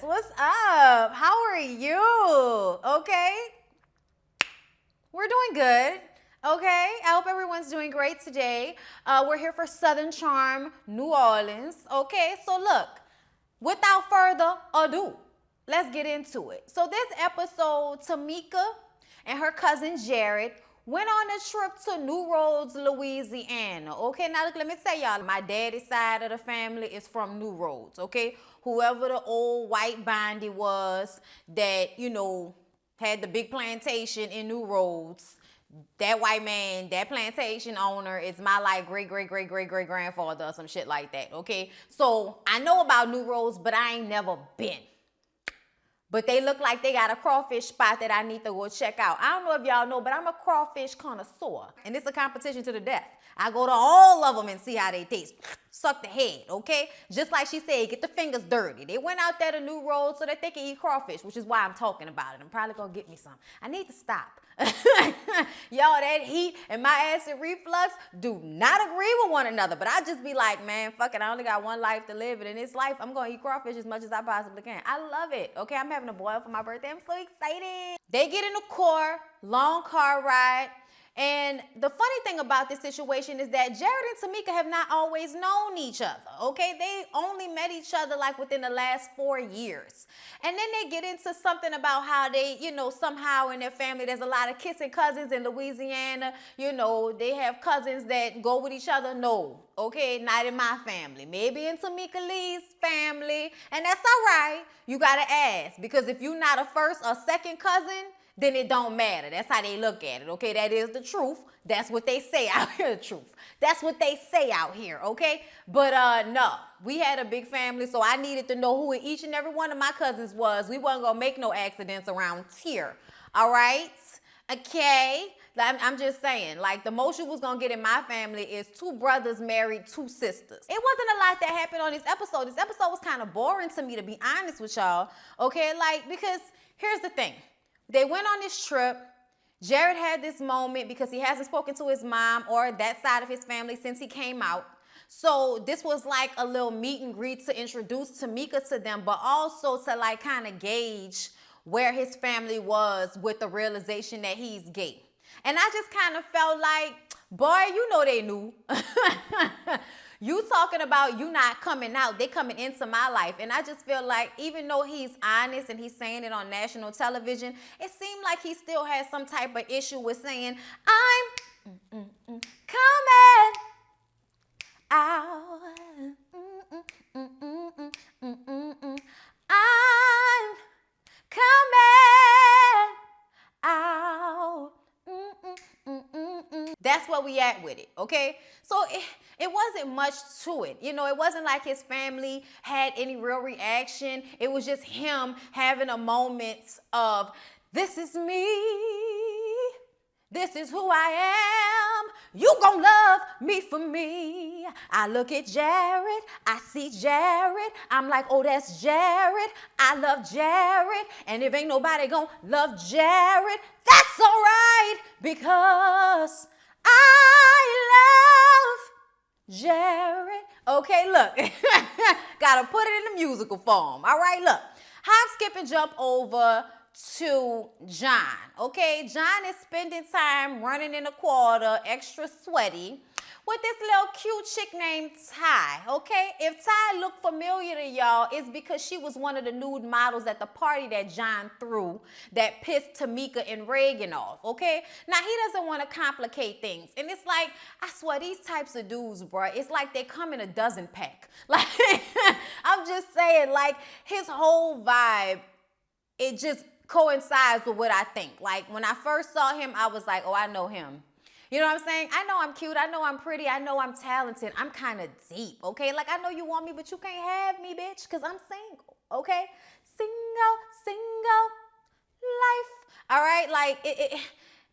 What's up? How are you? Okay. We're doing good. Okay. I hope everyone's doing great today. We're here for Southern Charm, New Orleans. Okay. So look, without further ado, let's get into it. So this episode, Tamika and her cousin Jared went on a trip to New Roads, Louisiana. Okay, now look, let me tell y'all, my daddy's side of the family is from New Roads. Okay, whoever the old white bandy was that, had the big plantation in New Roads, that white man, that plantation owner is my like great grandfather or some shit like that. Okay, so I know about New Roads, but I ain't never been. But they look like they got a crawfish spot that I need to go check out. I don't know if y'all know, but I'm a crawfish connoisseur. And it's a competition to the death. I go to all of them and see how they taste. Suck the head, okay? Just like she said, get the fingers dirty. They went out there to New Roads so that they can eat crawfish, which is why I'm talking about it. I'm probably going to get me some. I need to stop. Y'all, that heat and my acid reflux do not agree with one another. But I just be like, man, fuck it. I only got one life to live. And in this life, I'm going to eat crawfish as much as I possibly can. I love it. Okay, I'm having a boil for my birthday. I'm so excited. They get in the car, long car ride. And the funny thing about this situation is that Jared and Tamika have not always known each other, okay? They only met each other like within the last 4 years. And then they get into something about how they, somehow in their family, there's a lot of kissing cousins in Louisiana. They have cousins that go with each other. No, okay, not in my family. Maybe in Tamika Lee's family. And that's all right. You got to ask, because if you're not a first or second cousin, then it don't matter. That's how they look at it, okay? That is the truth. That's what they say out here, the truth. That's what they say out here, okay? But no, we had a big family, so I needed to know who each and every one of my cousins was. We wasn't gonna make no accidents around here, all right? Okay? I'm just saying, like, the most you was gonna get in my family is 2 brothers married 2 sisters. It wasn't a lot that happened on this episode. This episode was kind of boring to me, to be honest with y'all, okay? Like, because here's the thing. They went on this trip. Jared had this moment because he hasn't spoken to his mom or that side of his family since he came out. So this was like a little meet and greet to introduce Tamika to them, but also to like kind of gauge where his family was with the realization that he's gay. And I just kind of felt like, boy, they knew. You talking about you not coming out, they coming into my life. And I just feel like even though he's honest and he's saying it on national television, it seemed like he still has some type of issue with saying, I'm coming out. I'm coming out. That's where we at with it, okay? So it wasn't much to it. It wasn't like his family had any real reaction. It was just him having a moment of, this is me. This is who I am. You gon' love me for me. I look at Jared. I see Jared. I'm like, oh, that's Jared. I love Jared. And if ain't nobody gon' love Jared, that's all right, because I love Jared. Okay, look. Gotta put it in the musical form. All right, look. Hop, skip, and jump over to John. Okay, John is spending time running in the quarter, extra sweaty, with this little cute chick named Ty. Okay, if Ty looked familiar to y'all, it's because she was one of the nude models at the party that John threw that pissed Tamika and Reagan off. Okay, now he doesn't want to complicate things, and it's like, I swear, these types of dudes, bruh, it's like they come in a dozen pack. Like, I'm just saying, like, his whole vibe, it just coincides with what I think. Like, when I first saw him, I was like, oh, I know him. You know what I'm saying? I know I'm cute. I know I'm pretty. I know I'm talented. I'm kind of deep, okay? Like, I know you want me, but you can't have me, bitch, because I'm single, okay? Single life. All right? Like,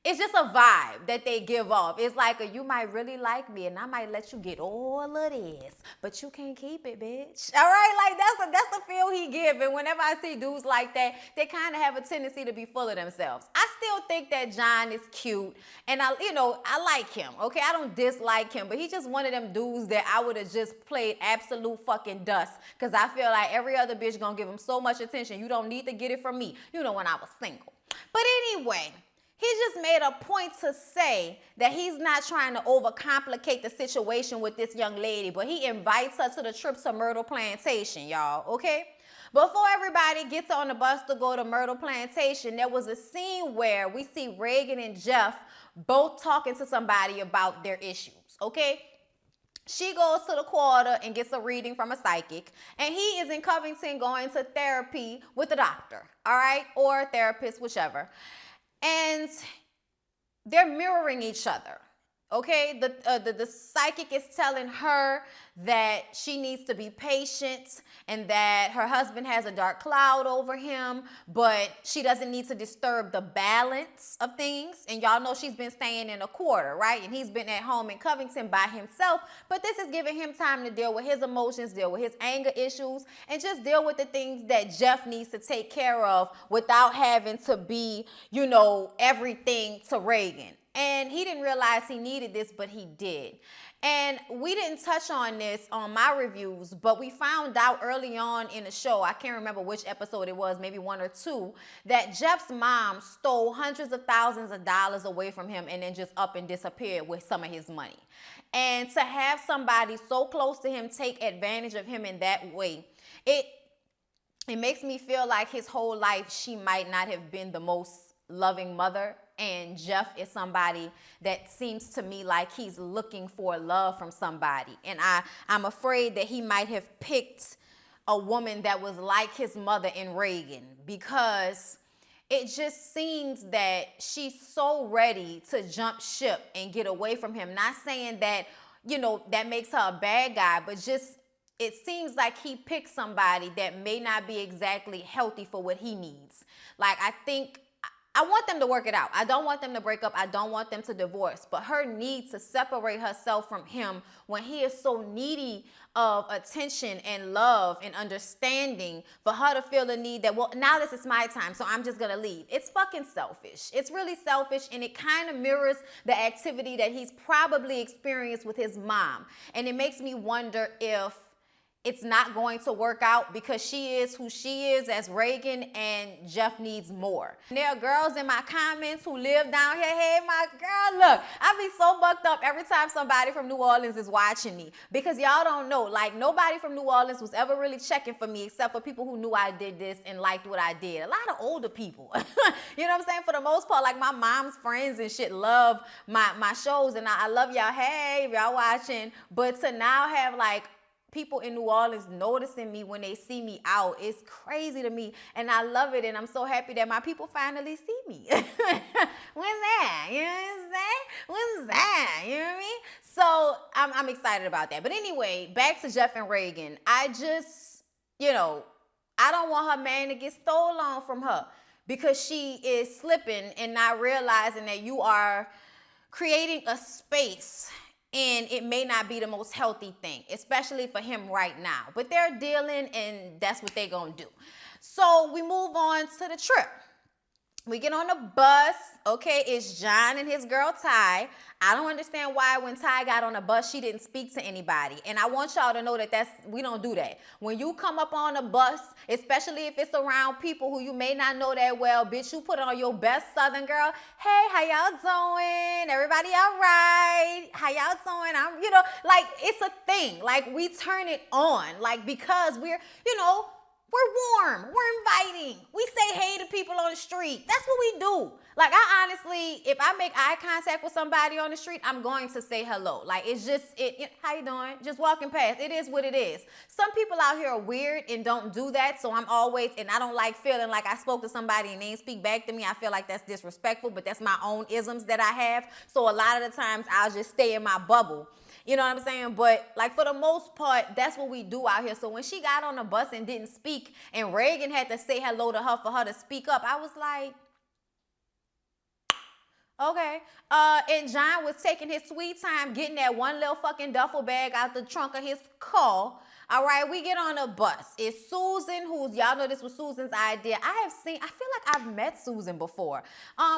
it's just a vibe that they give off. It's like you might really like me and I might let you get all of this, but you can't keep it, bitch. All right, like that's the feel he give. And whenever I see dudes like that, they kind of have a tendency to be full of themselves. I still think that John is cute and I like him. Okay, I don't dislike him, but he's just one of them dudes that I would have just played absolute fucking dust because I feel like every other bitch gonna give him so much attention. You don't need to get it from me. You know, when I was single. But anyway, he just made a point to say that he's not trying to overcomplicate the situation with this young lady, but he invites her to the trip to Myrtle Plantation, y'all, okay? Before everybody gets on the bus to go to Myrtle Plantation, there was a scene where we see Reagan and Jeff both talking to somebody about their issues, okay? She goes to the quarter and gets a reading from a psychic, and he is in Covington going to therapy with a doctor, all right? Or a therapist, whichever. And they're mirroring each other, okay? The psychic is telling her that she needs to be patient and that her husband has a dark cloud over him, but she doesn't need to disturb the balance of things. And y'all know she's been staying in a quarter, right? And he's been at home in Covington by himself, but this is giving him time to deal with his emotions, deal with his anger issues, and just deal with the things that Jeff needs to take care of without having to be, everything to Reagan. And he didn't realize he needed this, but he did. And we didn't touch on this on my reviews, but we found out early on in the show, I can't remember which episode it was, maybe 1 or 2, that Jeff's mom stole hundreds of thousands of dollars away from him and then just up and disappeared with some of his money. And to have somebody so close to him take advantage of him in that way, it makes me feel like his whole life she might not have been the most loving mother. And Jeff is somebody that seems to me like he's looking for love from somebody. And I'm afraid that he might have picked a woman that was like his mother in Reagan, because it just seems that she's so ready to jump ship and get away from him. Not saying that, that makes her a bad guy, but just it seems like he picked somebody that may not be exactly healthy for what he needs. Like, I want them to work it out. I don't want them to break up. I don't want them to divorce. But her need to separate herself from him when he is so needy of attention and love and understanding, for her to feel the need that, well, now this is my time, so I'm just going to leave. It's fucking selfish. It's really selfish, and it kind of mirrors the activity that he's probably experienced with his mom. And it makes me wonder if it's not going to work out because she is who she is as Reagan and Jeff needs more. And there are girls in my comments who live down here. Hey, my girl, look, I be so bucked up every time somebody from New Orleans is watching me, because y'all don't know, like, nobody from New Orleans was ever really checking for me except for people who knew I did this and liked what I did. A lot of older people, you know what I'm saying? For the most part, like my mom's friends and shit love my shows, and I love y'all. Hey, if y'all watching, but to now have like people in New Orleans noticing me when they see me out, it's crazy to me, and I love it, and I'm so happy that my people finally see me. When's that? You know what I'm saying? When's that? You know what I mean? So I'm excited about that. But anyway, back to Jeff and Reagan. I just, I don't want her man to get stolen from her because she is slipping and not realizing that you are creating a space. And it may not be the most healthy thing, especially for him right now. But they're dealing, and that's what they're going to do. So we move on to the trip. We get on the bus. Okay, it's John and his girl Ty. I don't understand why when Ty got on the bus, she didn't speak to anybody. And I want y'all to know that we don't do that. When you come up on a bus, especially if it's around people who you may not know that well, bitch, you put on your best Southern girl. Hey, how y'all doing? Everybody all right? How y'all doing? Like, it's a thing. Like, we turn it on. Like, because we're warm. We're inviting. We say hey to people on the street. That's what we do. Like, I honestly, if I make eye contact with somebody on the street, I'm going to say hello. Like, it's just, how you doing? Just walking past. It is what it is. Some people out here are weird and don't do that. So and I don't like feeling like I spoke to somebody and they didn't speak back to me. I feel like that's disrespectful, but that's my own isms that I have. So a lot of the times I'll just stay in my bubble. You know what I'm saying? But like, for the most part, that's what we do out here. So when she got on the bus and didn't speak and Reagan had to say hello to her for her to speak up, I was like, Okay. And John was taking his sweet time getting that one little fucking duffel bag out the trunk of his car. All right, we get on a bus. It's Susan, who's, y'all know this was Susan's idea. I feel like I've met Susan before.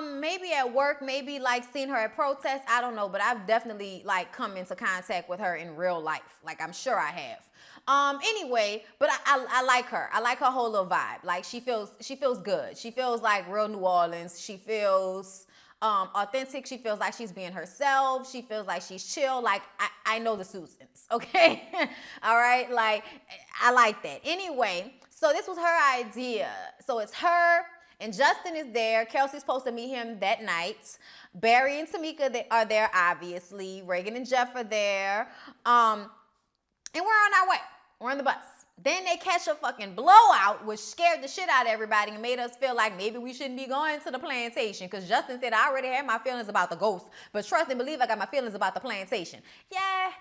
Maybe at work, maybe like seen her at protests. I don't know, but I've definitely like come into contact with her in real life. Like I'm sure I have. Anyway, but I like her. I like her whole little vibe. Like she feels good. She feels like real New Orleans. She feels authentic. She feels like she's being herself. She feels like she's chill. Like I know the Susans, okay? All right, like I like that. Anyway, so this was her idea. So it's her and Justin is there. Kelsey's supposed to meet him that night. Barry and Tamika are there, obviously. Reagan and Jeff are there. And we're on our way. We're on the bus. Then they catch a fucking blowout, which scared the shit out of everybody and made us feel like maybe we shouldn't be going to the plantation. Because Justin said, I already had my feelings about the ghost, but trust and believe I got my feelings about the plantation. Yeah.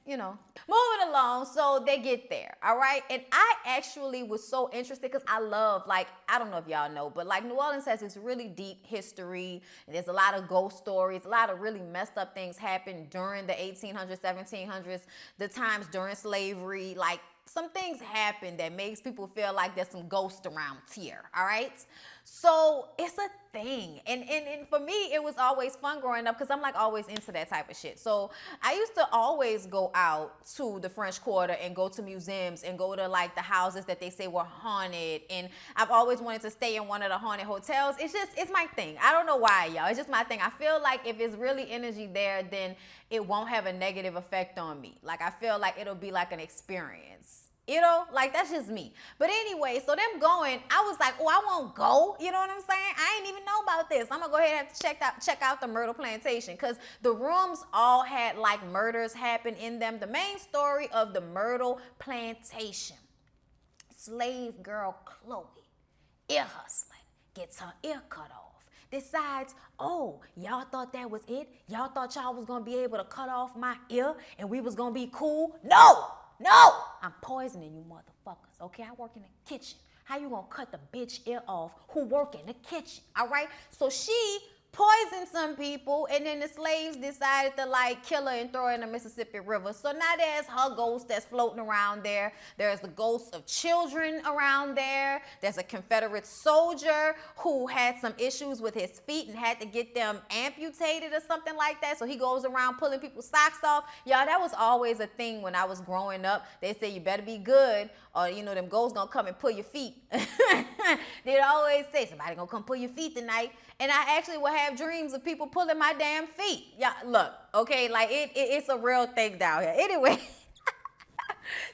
Moving along, so they get there, all right? And I actually was so interested because I love, like, I don't know if y'all know, but like New Orleans has this really deep history. And there's a lot of ghost stories, a lot of really messed up things happened during the 1800s, 1700s, the times during slavery. Like, some things happen that makes people feel like there's some ghosts around here, all right? So it's a thing. And for me, it was always fun growing up because I'm like always into that type of shit. So I used to always go out to the French Quarter and go to museums and go to like the houses that they say were haunted. And I've always wanted to stay in one of the haunted hotels. It's my thing. I don't know why, y'all. It's just my thing. I feel like if it's really energy there, then it won't have a negative effect on me. Like I feel like it'll be like an experience. You know, like that's just me. But anyway, so them going, I was like, oh, I won't go. You know what I'm saying? I ain't even know about this. I'm gonna go ahead and have to check out the Myrtle Plantation because the rooms all had like murders happen in them. The main story of the Myrtle Plantation: slave girl Chloe, ear hustling, gets her ear cut off. Decides, oh, y'all thought that was it? Y'all thought y'all was gonna be able to cut off my ear and we was gonna be cool? No, I'm poisoning you motherfuckers, okay? I work in the kitchen. How you gonna cut the bitch ear off who work in the kitchen, all right? So she poisoned some people, and then the slaves decided to like kill her and throw her in the Mississippi River. So now there's her ghost that's floating around there. There's the ghosts of children around there. There's a Confederate soldier who had some issues with his feet and had to get them amputated or something like that. So he goes around pulling people's socks off. Y'all, that was always a thing when I was growing up. They say you better be good or, you know, them ghosts gonna come and pull your feet. They'd always say, somebody gonna come pull your feet tonight. And I actually would have dreams of people pulling my damn feet. Yeah, look, okay, like it's a real thing down here. Anyway,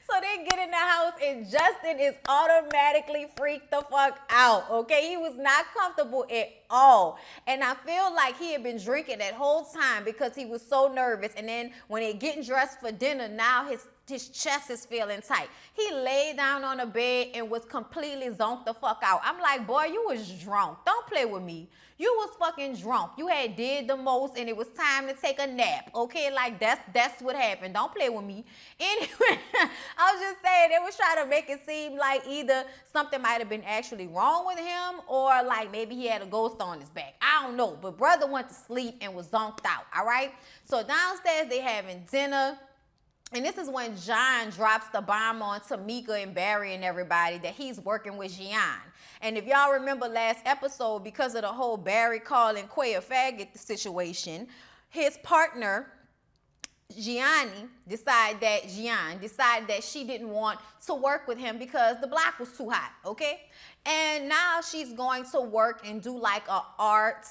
so they get in the house and Justin is automatically freaked the fuck out, okay? He was not comfortable at all. And I feel like he had been drinking that whole time because he was so nervous. And then when they're getting dressed for dinner, now his chest is feeling tight. He laid down on a bed and was completely zonked the fuck out. I'm like, boy, you was drunk. Don't play with me. You was fucking drunk. You had did the most and it was time to take a nap. Okay, like that's what happened. Don't play with me. Anyway, I was just saying they was trying to make it seem like either something might have been actually wrong with him or like maybe he had a ghost on his back. I don't know. But brother went to sleep and was zonked out. All right. So downstairs they having dinner. And this is when John drops the bomb on Tamika and Barry and everybody that he's working with Gian. And if y'all remember last episode, because of the whole Barry calling Quay a faggot situation, his partner, Gian decided that she didn't want to work with him because the block was too hot, okay? And now she's going to work and do like a art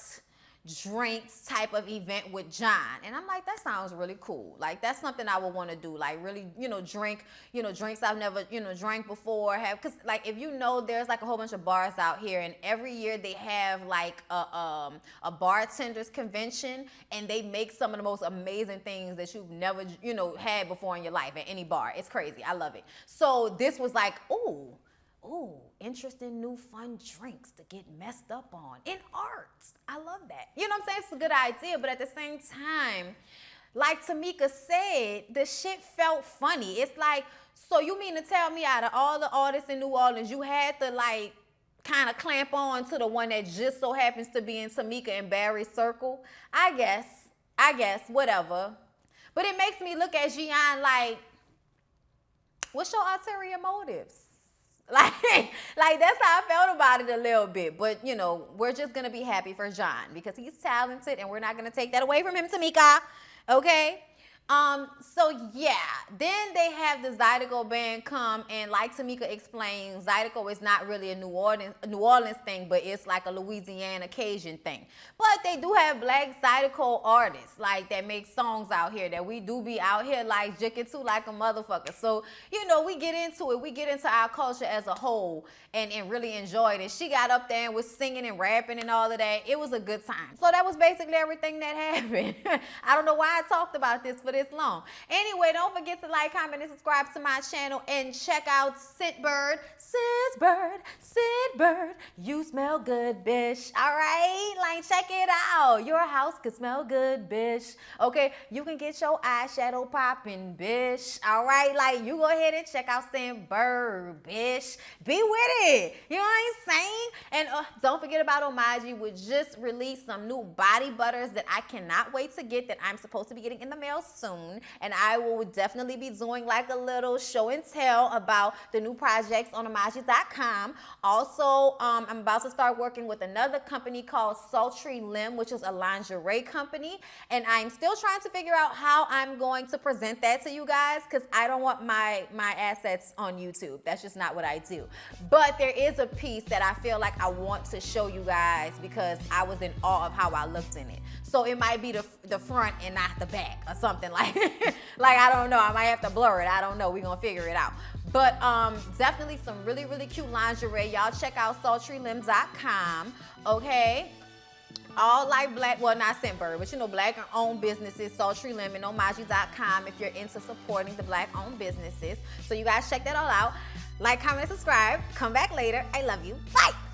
drinks type of event with John. And I'm like, that sounds really cool. Like, that's something I would want to do. Like, really, drink, drinks I've never, drank before. Because, like, if you know, there's, like, a whole bunch of bars out here. And every year they have, like, a bartender's convention. And they make some of the most amazing things that you've never, had before in your life at any bar. It's crazy. I love it. So this was like, ooh, interesting new fun drinks to get messed up on in art. I love that. You know what I'm saying? It's a good idea, but at the same time, like Tamika said, the shit felt funny. It's like, so you mean to tell me out of all the artists in New Orleans, you had to like kind of clamp on to the one that just so happens to be in Tamika and Barry's circle. I guess, whatever. But it makes me look at Gian like, what's your ulterior motives? Like that's how I felt about it a little bit. But, you know, we're just going to be happy for John because he's talented and we're not going to take that away from him, Tamika. Okay? So yeah, then they have the Zydeco band come, and like Tamika explained, Zydeco is not really a New Orleans thing, but it's like a Louisiana Cajun thing. But they do have black Zydeco artists like that make songs out here that we do be out here like jicking to like a motherfucker. So, you know, we get into it. We get into our culture as a whole and really enjoyed it. She got up there and was singing and rapping and all of that. It was a good time. So that was basically everything that happened. I don't know why I talked about this for this long. Anyway, don't forget to like, comment, and subscribe to my channel and check out Scentbird. Scentbird, you smell good, bitch. All right, like check it out. Your house could smell good, bitch. Okay, you can get your eyeshadow popping, bitch. All right, like you go ahead and check out Scentbird, bitch. Be with it. You know what I'm saying? And don't forget about Omaji, which just released some new body butters that I cannot wait to get, that I'm supposed to be getting in the mail soon. And I will definitely be doing like a little show and tell about the new projects on Omaji.com. Also, I'm about to start working with another company called Sultry Limb, which is a lingerie company. And I'm still trying to figure out how I'm going to present that to you guys, because I don't want my assets on YouTube. That's just not what I do. But there is a piece that I feel like I want to show you guys because I was in awe of how I looked in it. So it might be the front and not the back or something like like I don't know. I might have to blur it. I don't know. We're going to figure it out. But definitely some really, really cute lingerie. Y'all check out sultrylimb.com, okay? All like black, well, not Scentbird, but you know, black-owned businesses, Sultry Limb and Omaji.com if you're into supporting the black-owned businesses. So you guys check that all out. Like, comment, and subscribe. Come back later. I love you. Bye.